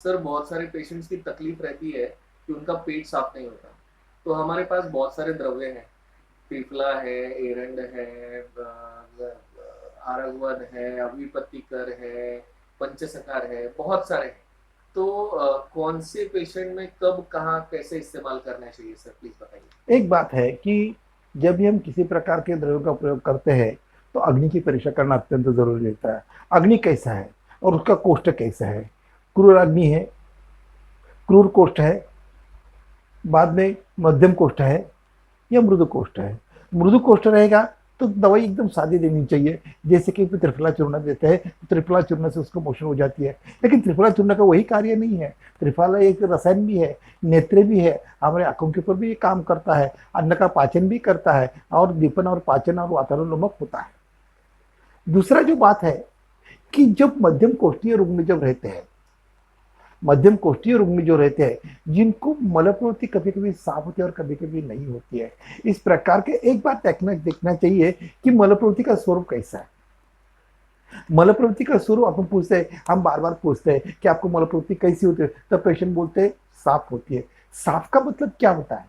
Sir बहुत सारे patients की तकलीफ रहती है कि उनका पेट साफ नहीं होता। तो हमारे पास बहुत सारे द्रव्य हैं, त्रिफला है, एरंड है, आरगवन है, अभिपत्तिकर है, पंचसकार है, बहुत सारे हैं। तो कौन से पेशेंट में कब कहाँ कैसे इस्तेमाल करना चाहिए सर, प्लीज बताइए। एक बात है कि जब भी हम किसी प्रकार के द्रव्य का प्रयोग करते हैं तो अग्नि की परीक्षा करना अत्यंत जरूरी रहता है। अग्नि कैसा है और उसका कोष्ठ कैसा है। क्रूर अग्नि है, क्रूर कोष्ठ है, बाद में मध्यम कोष्ठ है या मृदु कोष्ठ है। मृदु कोष्ठ रहेगा तो दवाई एकदम सादी देनी चाहिए। जैसे कि त्रिफला चूर्ण देते हैं तो त्रिफला चूर्ण से उसको मोशन हो जाती है, लेकिन त्रिफला चूर्ण का वही कार्य नहीं है। त्रिफला एक रसायन भी है, नेत्र भी है, हमारे आंखों के ऊपर भी ये काम करता है, अन्न का पाचन भी करता है और दीपन और पाचन और वातानुलोमक होता है। दूसरा जो बात है कि जब मध्यम कोष्ठीय रुग्ण जब रहते हैं, मध्यम कोष्ठीय रुग्ण जो रहते हैं जिनको मलप्रवृत्ति कभी कभी साफ होती है और कभी कभी नहीं होती है, इस प्रकार के एक बार देखना चाहिए कि मलप्रवृत्ति का स्वरूप कैसा है। मलप्रवृत्ति का स्वरूप अपन पूछते हैं, हम बार बार पूछते हैं कि आपको मलप्रवृत्ति कैसी होती है, तब पेशेंट बोलते हैं साफ होती है। साफ का मतलब क्या होता है?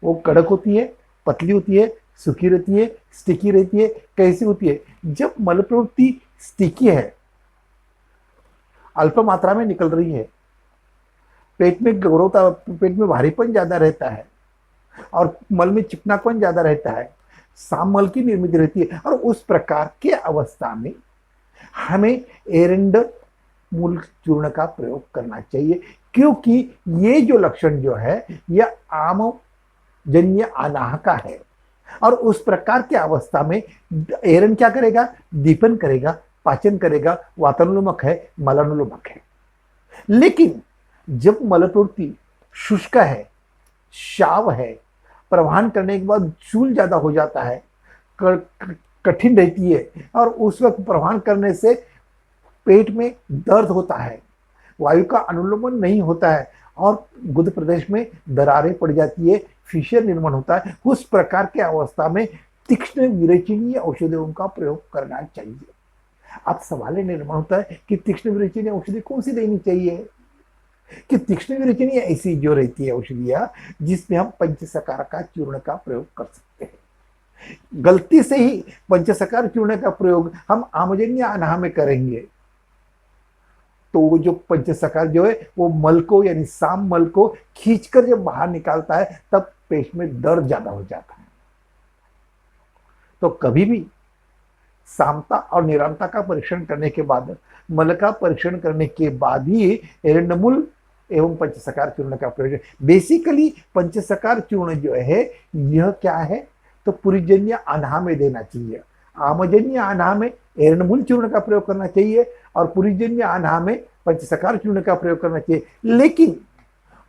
वो कड़क होती है, पतली होती है, सूखी रहती है, स्टिकी रहती है, कैसी होती है? जब मलप्रवृत्ति स्टिकी है, अल्प मात्रा में निकल रही है, पेट में गौरवता, पेट में भारीपन ज्यादा रहता है और मल में चिकनापन ज्यादा रहता है, सामल की निर्मित रहती है, और उस प्रकार के अवस्था में हमें एरंड मूल चूर्ण का प्रयोग करना चाहिए। क्योंकि ये जो लक्षण जो है यह आम जन्य अनाह का है, और उस प्रकार के अवस्था में एरंड क्या करेगा? दीपन करेगा, पाचन करेगा, वातानुलोमक है, मलानुलोमक है। लेकिन जब मलप्रवृत्ति शुष्क है, शाव है, प्रवाहन करने के बाद चूल ज्यादा हो जाता है, कठिन रहती है, और उस वक्त प्रवाहन करने से पेट में दर्द होता है, वायु का अनुलोमन नहीं होता है और गुद प्रदेश में दरारें पड़ जाती है, फिशर निर्माण होता है। उस प्रकार के अवस्था में तीक्ष्ण विरेचनीय औषधियों का प्रयोग करना चाहिए। अब सवाल निर्माण होता है कि तीक्ष्ण विरेचनीय औषधि कौन सी देनी चाहिए? कि तीक्ष्ण विरेचनीय ऐसी जो रहती है औषधियां जिसमें हम पंचसकार का चूर्ण का प्रयोग कर सकते हैं। गलती से ही पंचसकार चूर्ण का प्रयोग हम आमजन्य अनाह में करेंगे तो वो जो पंचसकार जो है वो मल को, यानी साम मल को खींचकर जब बाहर निकालता है तब पेट में दर्द ज्यादा हो जाता है। तो कभी भी सामता और निरामता का परीक्षण करने के बाद, मल का परीक्षण करने के बाद ही एरंडमूल एवं पंचसकार चूर्ण का प्रयोग। बेसिकली पंचसकार चूर्ण जो है यह क्या है, तो पुरीजन्य अनाह में देना चाहिए। आमजन्य अनाह में एरंडमूल चूर्ण का प्रयोग करना चाहिए और पुरीजन्य अनाह में पंचसकार चूर्ण का प्रयोग करना चाहिए। लेकिन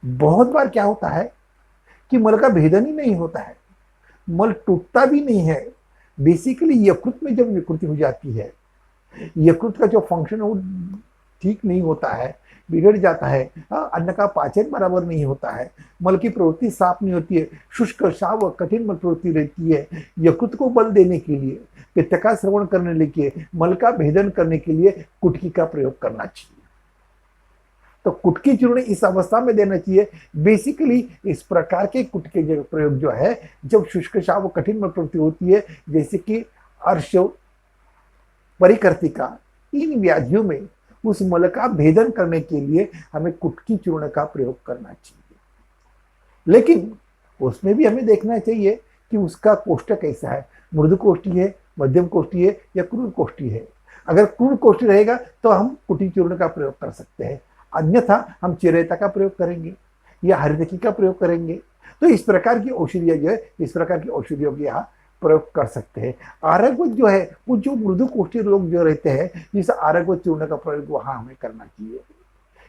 बहुत बार क्या होता है कि मल का भेदन ही नहीं होता है, मल टूटता भी नहीं है। बेसिकली यकृत में जब विकृति हो जाती है, यकृत का जो फंक्शन है वो ठीक नहीं होता है, बिगड़ जाता है, अन्न का पाचन बराबर नहीं होता है, मल की प्रवृत्ति साफ नहीं होती है, शुष्क शाव कठिन मल प्रवृत्ति रहती है। यकृत को बल देने के लिए, पित्त का श्रवण करने के लिए, मल का भेदन करने के लिए कुटकी का प्रयोग करना चाहिए। तो कुटकी चूर्ण इस अवस्था में देना चाहिए। बेसिकली इस प्रकार के कुटके जो प्रयोग जो है जब शुष्क शाव कठिन मल प्रवृत्ति होती है, जैसे कि अर्श, परिकर्तिका, इन व्याधियों में उस मल का भेदन करने के लिए हमें कुटकी चूर्ण का प्रयोग करना चाहिए। लेकिन उसमें भी हमें देखना चाहिए कि उसका कोष्ठ कैसा है, मृदु कोष्ठी है, मध्यम कोष्ठी है या क्रूर कोष्ठी है। अगर क्रूर कोष्ठी रहेगा तो हम कुटी चूर्ण का प्रयोग कर सकते हैं, अन्यथा हम चिरेता का प्रयोग करेंगे या हरितकी का प्रयोग करेंगे। तो इस प्रकार की औषधियां जो है, इस प्रकार की औषधियों की यहाँ प्रयोग कर सकते हैं। आरगवत जो है वो जो मृदु कोष्ठी लोग जो रहते हैं, जिस आरगवत चूर्ण का प्रयोग वहां हमें करना चाहिए।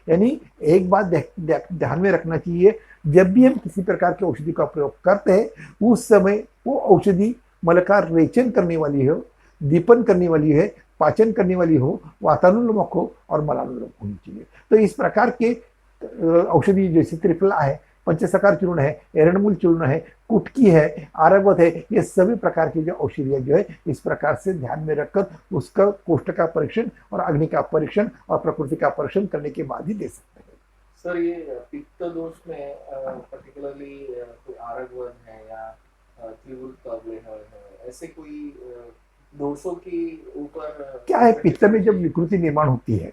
यानी एक बात ध्यान में रखना चाहिए, जब भी हम किसी प्रकार की औषधि का प्रयोग करते हैं उस समय वो औषधि मल का रेचन करने वाली हो, दीपन करने वाली है, पाचन करने वाली हो, वातानुलोमक हो और मलानुलोमक होनी चाहिए। तो इस प्रकार के औषधि जैसे त्रिफला है, पंचसकार चूर्ण है, एरंडमूल चूर्ण है, कुटकी है, आरगवत है, ये सभी प्रकार की जो औषधियां जो है इस प्रकार से ध्यान में रखकर उसका कोष्ठ का परीक्षण और अग्नि का परीक्षण और प्रकृति का परीक्षण करने के बाद ही दे सकते हैं। सर ये पित्त दोष में पर्टिकुलरली कोई आरगवन है या त्रिवुल कबले है, ऐसे कोई दोषों के ऊपर क्या है, ट्रीटमेंट पित्त करनी में जब चाहिए? विकृति निर्माण होती है,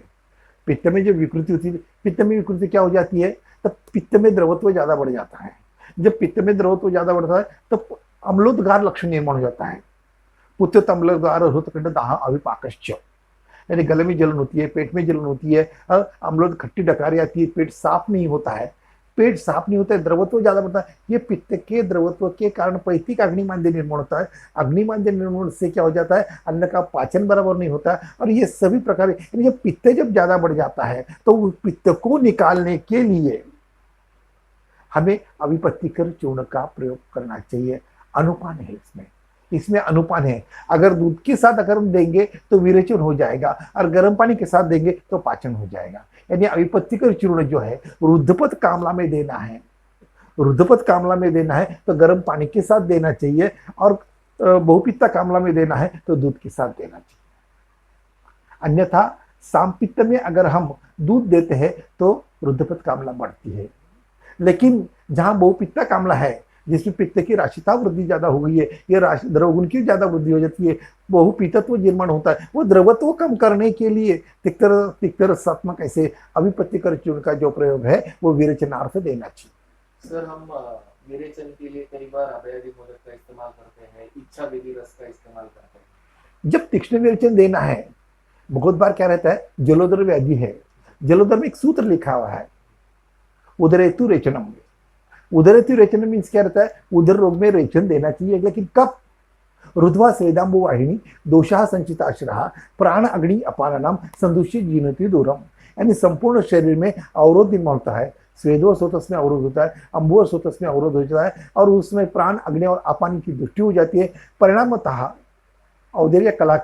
पित्त में जब विकृति होती है, पित्त में विकृति क्या हो जाती है, तब पित्त में द्रवत्व ज्यादा बढ़ जाता है। जब पित्त में द्रवत्व ज्यादा बढ़ता है तब अम्लोदगार लक्षण निर्माण हो जाता है। पुत्त अम्लोदगार हृतकंड दाह अविपाकश्च, यानी गले में जलन होती है, पेट में जलन होती है, अम्लोद खट्टी डकारी आती है, पेट साफ नहीं होता है। पेट साफ नहीं होता है, द्रवत्व ज्यादा बढ़ता है। ये पित्त के द्रवत्व के कारण पैथिक अग्निमांद्य निर्माण होता है। अग्निमांद्य निर्माण से क्या हो जाता है, अन्न का पाचन बराबर नहीं होता है। और ये सभी प्रकार, यानी जब पित्त जब ज्यादा बढ़ जाता है तो उस पित्त को निकालने के लिए हमें अविपत्तिकर चूर्ण का प्रयोग करना चाहिए। अनुपान है इसमें, इसमें अनुपान है। अगर दूध के साथ अगर हम देंगे तो विरेचन हो जाएगा, और गर्म पानी के साथ देंगे तो पाचन हो जाएगा। यानी अविपत्तिकर चूर्ण जो है रुद्धपत कामला में देना है, रुद्धपत कामला में देना है तो गर्म पानी के साथ देना चाहिए, और बहुपित्ता कामला में देना है तो दूध के साथ देना चाहिए। अन्यथा सामपित्त में अगर हम दूध देते हैं तो रुद्धपत कामला बढ़ती है। लेकिन जहां बहुपित्ता कामला है, जिसमें पित्त की राशिता वृद्धि ज्यादा हो गई है, ये राशि द्रवगुण की ज्यादा वृद्धि हो जाती है, बहुपित्तत्व निर्माण होता है, वो द्रवत्व कम करने के लिए तिक्तर तिक्तर रसात्मक ऐसे अविपत्तिकर चूर्ण का जो प्रयोग है वो विरेचनार्थ देना चाहिए। सर हम विरेचन के लिए कई बार अभयादि मोदक का इस्तेमाल करते हैं, इच्छा विधि रस का इस्तेमाल करते हैं। जब तीक्ष्ण विरेचन देना है, बहुत बार क्या रहता है, जलोदर व्याधि है, जलोदर में एक सूत्र लिखा हुआ है, उदरेतु रेचनम। उदरेतु रेचनम मीन्स क्या रहता है, उदर रोग में रेचन देना चाहिए, लेकिन कब, रुद्वा स्वेदाम्बु वाहिनी दोषा संचिताश्रहा प्राण अग्नि अपाननम संदुष्य जीनति दूरम। यानी संपूर्ण शरीर में अवरोध निर्माण होता है, स्वेदो स्रोतस में अवरोध होता है, अंबुअ स्रोतस में अवरोध हो जाता है, और उसमें प्राण अग्नि और अपानी की दृष्टि हो जाती है। परिणामतः औदर्य कला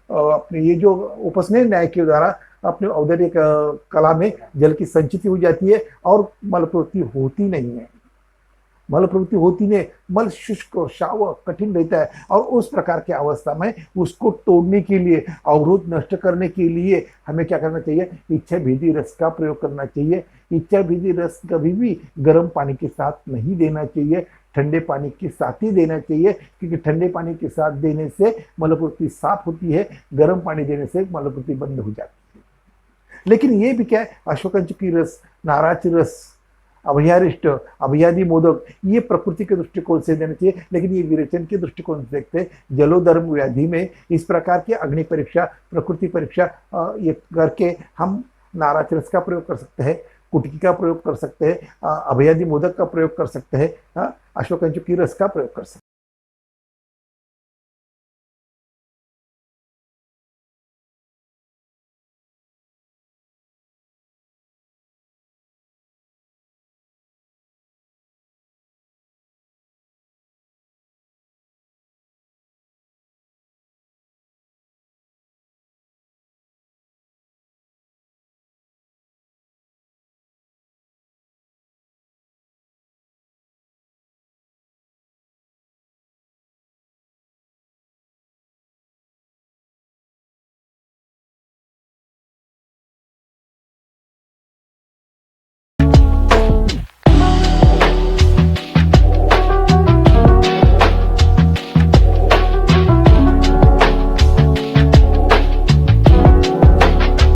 अपने ये जो उपस्नेह न्याय के द्वारा अपने औदर्य कला में जल की संचिति हो जाती है और मल प्रवृत्ति होती नहीं है। मल प्रवृत्ति होती नहीं, मल शुष्क शाव कठिन रहता है, और उस प्रकार की अवस्था में उसको तोड़ने के लिए, अवरोध नष्ट करने के लिए हमें क्या करना चाहिए, इच्छा भेदी रस का प्रयोग करना चाहिए। इच्छा भेदी रस कभी भी गर्म पानी के साथ नहीं देना चाहिए, ठंडे पानी के साथ ही देना चाहिए, क्योंकि ठंडे पानी के साथ देने से मलप्रवृत्ति साफ होती है, गर्म पानी देने से मलप्रवृत्ति बंद हो जाती है। लेकिन ये भी क्या है, अशोकंचकी रस, नाराज रस, अभयारिष्ट, अभयादि मोदक, ये प्रकृति के दृष्टिकोण से देना चाहिए। लेकिन ये विरेचन के दृष्टिकोण से देखते, जलोदर्म व्याधि में इस प्रकार की अग्नि परीक्षा, प्रकृति परीक्षा ये करके हम नाराज रस का प्रयोग कर सकते हैं, कुटकी का प्रयोग कर सकते हैं, अभयादि मोदक का प्रयोग कर सकते हैं, अशोकंचकी रस का प्रयोग कर सकते हैं।